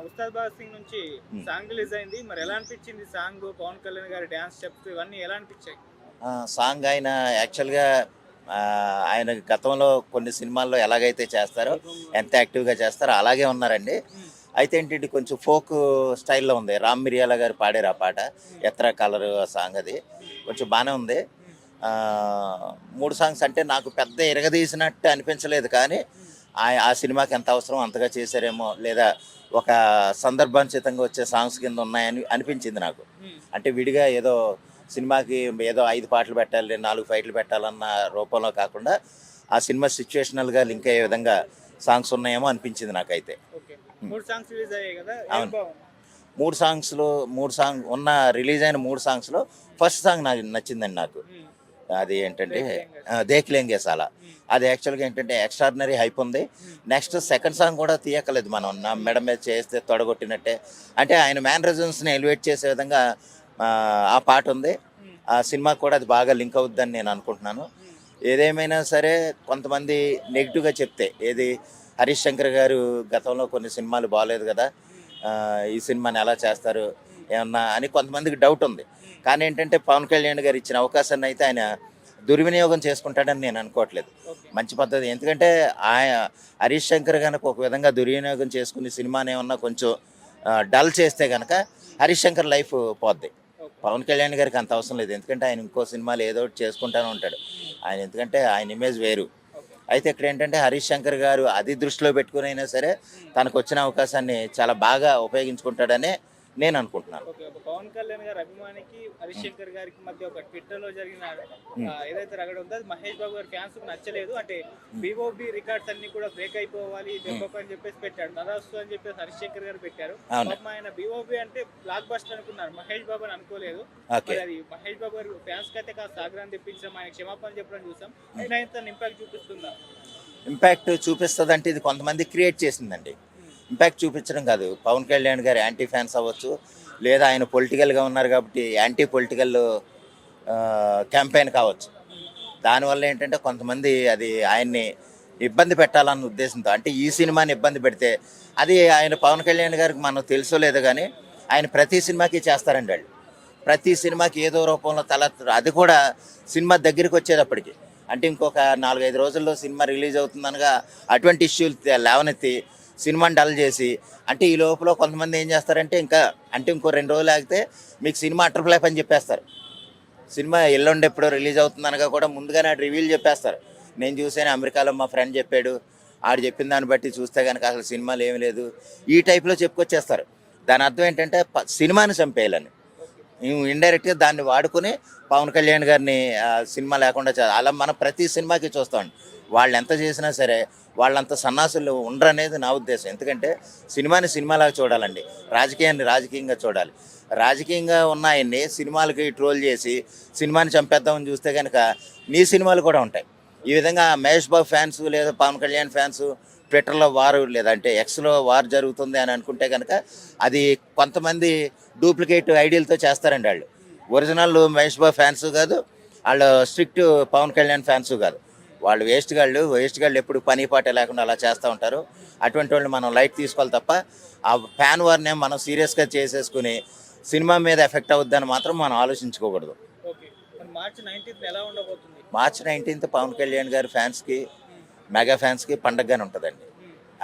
ఉస్తాద్ భగత్ సింగ్ నుంచి song release అయింది. మరి ఎలా అనిపించింది సాంగ్? పవన్ కళ్యాణ్ గారి డాన్స్ స్టెప్స్ ఇవన్నీ ఎలా అనిపించాయి? సాంగ్ ఆయన యాక్చువల్గా ఆయన గతంలో కొన్ని సినిమాల్లో ఎలాగైతే చేస్తారో, ఎంత యాక్టివ్గా చేస్తారో అలాగే ఉన్నారండి. అయితే ఏంటంటే కొంచెం ఫోక్ స్టైల్లో ఉంది. రామ్ మిరియాల గారు పాడారు ఆ పాట, ఎత్ర కలర్ సాంగ్. అది కొంచెం బాగానే ఉంది. 3 సాంగ్స్ అంటే నాకు పెద్ద ఇరగదీసినట్టు అనిపించలేదు, కానీ ఆ సినిమాకి ఎంత అవసరం అంతగా చేశారేమో, లేదా ఒక సందర్భానుచితంగా వచ్చే సాంగ్స్ కింద ఉన్నాయని అనిపించింది నాకు. అంటే విడిగా ఏదో సినిమాకి ఏదో 5 పాటలు పెట్టాలి, 4 ఫైట్లు పెట్టాలన్న రూపంలో కాకుండా ఆ సినిమా సిచ్యువేషనల్గా లింక్ అయ్యే విధంగా సాంగ్స్ ఉన్నాయేమో అనిపించింది నాకైతే. అవును, 3 సాంగ్ రిలీజ్ అయిన 3 సాంగ్స్లో ఫస్ట్ సాంగ్ నాకు నచ్చిందండి. నాకు అది ఏంటంటే దేఖ్లేంగే సాలా. అది యాక్చువల్గా ఏంటంటే ఎక్స్ట్రాడినరీ హైప్ ఉంది. నెక్స్ట్ సెకండ్ సాంగ్ కూడా తీయక్కలేదు మనం, నా మెడ మీద చేస్తే తొడగొట్టినట్టే. అంటే ఆయన మ్యానరిజమ్స్ని ఎలివేట్ చేసే విధంగా ఆ పాట ఉంది. ఆ సినిమా కూడా అది బాగా లింక్ అవుద్దని నేను అనుకుంటున్నాను. ఏదేమైనా సరే కొంతమంది నెగిటివ్గా చెప్తే, ఏది హరీష్ శంకర్ గారు గతంలో కొన్ని సినిమాలు బాగాలేదు కదా, ఈ సినిమాని ఎలా చేస్తారు ఏమన్నా అని కొంతమందికి డౌట్ ఉంది. కానీ ఏంటంటే పవన్ కళ్యాణ్ గారు ఇచ్చిన అవకాశాన్ని అయితే ఆయన దుర్వినియోగం చేసుకుంటాడని నేను అనుకోవట్లేదు. మంచి పద్ధతి. ఎందుకంటే హరీష్ శంకర్ కనుక ఒక విధంగా దుర్వినియోగం చేసుకుని సినిమాని ఏమన్నా కొంచెం డల్ చేస్తే కనుక హరీష్ శంకర్ లైఫ్ పోద్ది. పవన్ కళ్యాణ్ గారికి అంత అవసరం లేదు. ఎందుకంటే ఆయన ఇంకో సినిమాలు ఏదో ఒకటి చేసుకుంటూనే ఉంటాడు ఆయన, ఎందుకంటే ఆయన ఇమేజ్ వేరు. అయితే ఇక్కడ ఏంటంటే హరీష్ శంకర్ గారు అది దృష్టిలో పెట్టుకుని అయినా సరే తనకు వచ్చిన అవకాశాన్ని చాలా బాగా ఉపయోగించుకుంటాడనే నేను అనుకుంటున్నాను. పవన్ కళ్యాణ్ గారి అభిమానికి హరీష్ శంకర్ గారికి మధ్య ఒక ట్విట్టర్ లో జరిగిన ఏదైతే రగడ ఉందో అది మహేష్ బాబు గారి ఫ్యాన్స్ నచ్చలేదు. అంటే బిఓబి రికార్డ్స్ అన్ని కూడా బ్రేక్ అయిపోవాలి దెబ్బకు అని చెప్పేసి పెట్టాడు. నరాసు అని చెప్పేసి హరీష్ శంకర్ గారు పెట్టారు. ఆయన బిఓబి అంటే బ్లాక్ బస్టర్ అనుకున్నారు, మహేష్ బాబు అని అనుకోలేదు. అది మహేష్ బాబు గారు ఫ్యాన్స్ కి అయితే కాస్త ఆగ్రహం తెప్పించడం, ఆయన క్షమాపణ చెప్పడం చూసాం. ఆయన ఇంత ఇంపాక్ట్ చూపిస్తుందా? ఇంపాక్ట్ చూపిస్తుంది అంటే ఇది కొంతమంది క్రియేట్ చేసిందండి. ఇంపాక్ట్ చూపించడం కాదు. పవన్ కళ్యాణ్ గారు యాంటీ ఫ్యాన్స్ అవ్వచ్చు, లేదా ఆయన పొలిటికల్గా ఉన్నారు కాబట్టి యాంటీ పొలిటికల్ క్యాంపెయిన్ కావచ్చు. దానివల్ల ఏంటంటే కొంతమంది అది ఆయన్ని ఇబ్బంది పెట్టాలన్న ఉద్దేశంతో, అంటే ఈ సినిమాని ఇబ్బంది పెడితే, అది ఆయన పవన్ కళ్యాణ్ గారికి మనం తెలుసో లేదో కానీ ఆయన ప్రతి సినిమాకి చేస్తారండి. వాళ్ళు ప్రతి సినిమాకి ఏదో రూపంలో అది కూడా సినిమా దగ్గరికి వచ్చేటప్పటికి, అంటే ఇంకొక 4-5 రోజుల్లో సినిమా రిలీజ్ అవుతుందనగా అటువంటి ఇష్యూలు లేవనెత్తి సినిమాని డల్ చేసి, అంటే ఈ లోపల కొంతమంది ఏం చేస్తారంటే ఇంకో 2 రోజులు ఆగితే మీకు సినిమా అటర్ ఫ్లాప్ అని చెప్పేస్తారు. సినిమా ఎల్లుండి ఎప్పుడో రిలీజ్ అవుతుందనగా కూడా ముందుగానే రివ్యూలు చెప్పేస్తారు. నేను చూసాను, అమెరికాలో మా ఫ్రెండ్ చెప్పాడు, ఆడు చెప్పిన దాన్ని బట్టి చూస్తే కనుక అసలు సినిమాలు ఏమీ లేదు, ఈ టైప్లో చెప్పుకొచ్చేస్తారు. దాని అర్థం ఏంటంటే సినిమాని చంపేయాలని, ఇండైరెక్ట్గా దాన్ని వాడుకుని పవన్ కళ్యాణ్ గారిని సినిమా లేకుండా అలా మనం ప్రతి సినిమాకి చూస్తామండి. వాళ్ళు ఎంత చేసినా సరే వాళ్ళంత సన్నాసులు ఉండరనేది నా ఉద్దేశం. ఎందుకంటే సినిమాని సినిమాలాగా చూడాలండి, రాజకీయాన్ని రాజకీయంగా చూడాలి. రాజకీయంగా ఉన్న ఆయన్ని సినిమాలకి ట్రోల్ చేసి సినిమాని చంపేద్దామని చూస్తే కనుక నీ సినిమాలు కూడా ఉంటాయి. ఈ విధంగా మహేష్ బాబు ఫ్యాన్స్ లేదా పవన్ కళ్యాణ్ ఫ్యాన్స్ ట్విట్టర్లో వారు లేదంటే ఎక్స్లో వారు జరుగుతుంది అని అనుకుంటే కనుక అది కొంతమంది డూప్లికేట్ ఐడియాలతో చేస్తారండి. వాళ్ళు ఒరిజినల్ మహేష్ బాబు ఫ్యాన్స్ కాదు, వాళ్ళు స్ట్రిక్ట్ పవన్ కళ్యాణ్ ఫ్యాన్స్ కాదు. వాళ్ళు వేస్ట్ గాళ్ళు ఎప్పుడు పని పాట లేకుండా అలా చేస్తూ ఉంటారు. అటువంటి వాళ్ళు మనం లైట్ తీసుకోవాలి తప్ప ఆ ఫ్యాన్ వారిని మనం సీరియస్గా చేసేసుకుని సినిమా మీద ఎఫెక్ట్ అవుద్దని మాత్రం మనం ఆలోచించుకోకూడదు. మార్చి 19th పవన్ కళ్యాణ్ గారి ఫ్యాన్స్కి, మెగా ఫ్యాన్స్కి పండగగానే ఉంటుందండి.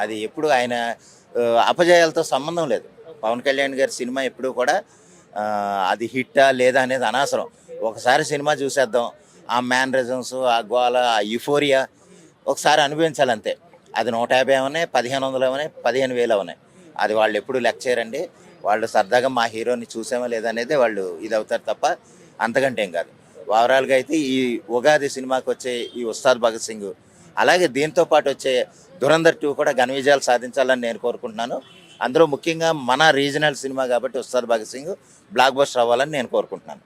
అది ఎప్పుడు ఆయన అపజయాలతో సంబంధం లేదు. పవన్ కళ్యాణ్ గారి సినిమా ఎప్పుడు కూడా అది హిట్టా లేదా అనేది అనవసరం. ఒకసారి సినిమా చూసేద్దాం, ఆ మ్యానరిజమ్స్, ఆ గోల, ఆ యుఫోరియా ఒకసారి అనుభవించాలంతే. అది 150 అవనాయి, 1500 అవనాయి, 15,000 అవనాయి, అది వాళ్ళు ఎప్పుడు లెక్క చేయరండి. వాళ్ళు సరదాగా మా హీరోని చూసామో లేదనేది వాళ్ళు ఇది అవుతారు తప్ప అంతకంటే ఏం కాదు. ఓవరాల్గా అయితే ఈ ఉగాది సినిమాకి వచ్చే ఈ ఉస్తాద్ భగత్ సింగ్, అలాగే దీంతో పాటు వచ్చే ధురంధర్ 2 కూడా ఘన విజయాలు సాధించాలని నేను కోరుకుంటున్నాను. అందులో ముఖ్యంగా మన రీజనల్ సినిమా కాబట్టి ఉస్తాద్ భగత్ సింగ్ బ్లాక్ బస్టర్ అవ్వాలని నేను కోరుకుంటున్నాను.